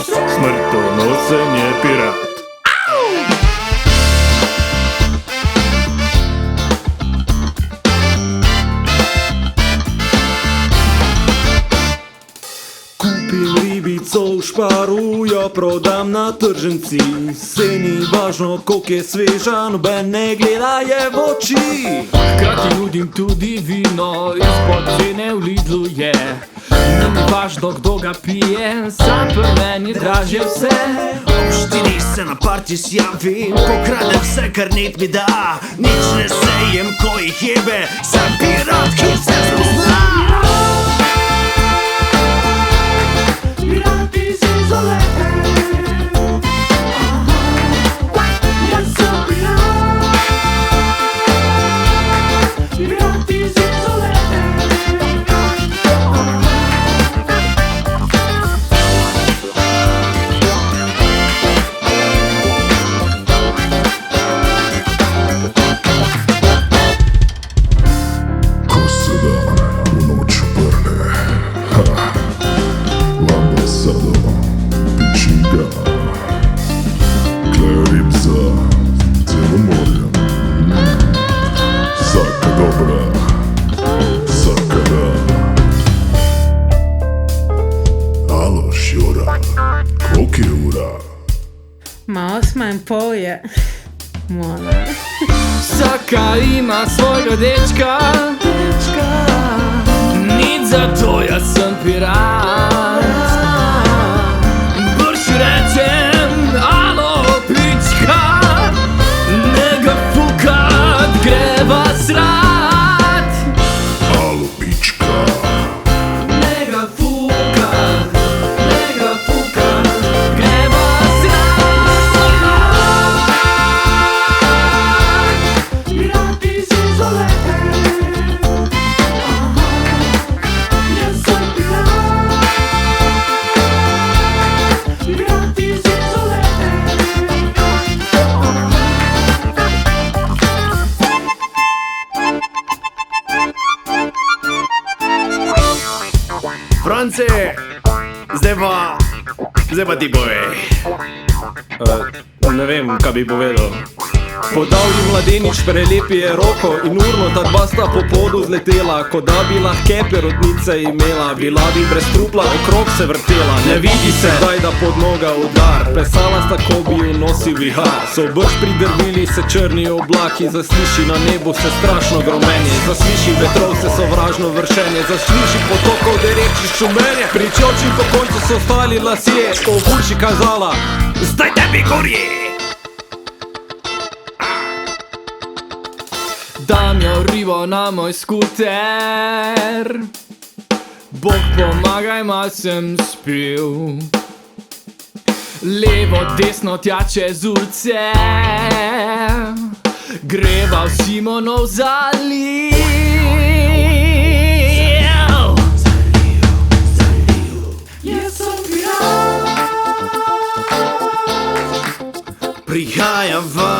Smrtonosen je pirat. Kupim ribico v Šparu, jo prodam na tržnici. Sej ni važno, koliko je sveža, noben ne gleda je v oči. Hkrati nudim tudi vino, izpod cene v Lidlu je. Ni mi važno, kdo ga pije, sam pri meni dražje vse. Ob 4 se na parti sjavim, pokradem vse, kar net mi da. Nič ne sejem, ko jih jebe, sem pirat, ki vse spozna. Pirat iz Izole. Jaz sem pirat. Pirat iz Izole. Ko se dan v noč obrne, ambasado, pičinga, klejo rib za celo morje. Vsaka dobra, vsaka da. Alo, Šjora, koliko je ura? Ma 8:30 je. Mola. Vsaka ima svojega dečka, nič za to, jaz sem pirat. Brž rečem, alo, pička, ne ga fukat, greva srat. Alo, pička, Ne ga fukat, greva srat. Pirat iz Izole. Jaz sem pirat. Pirat iz Izole. France, zdaj pa ti povej. Ne vem, kaj bi povedal. Podavni mladenič prelepi je roko in urno ta dva sta po podu zletela. Ko da bi lahke perutnice imela, bila bi brez trupla, okrog se vrtela. Ne vidi se, daj da pod noga udar, plesala sta, ko bi ju nosil vihar. So brž pridrvili se črni oblaki, zasliši na nebu se strašno gromenje. Zasliši vetrov se sovražno vršenje, zasliši potokov dereči šumenje. Pri čočih po koncu so ostali lasje, o hurši kazala, Zdaj tebi gorje! Dam jo ribo na moj skuter, Bog pomagaj, mal sem spil. Levo, desno tja čez ulice, greva v Simonov zaliv. Jaz sem pirat. Prihajava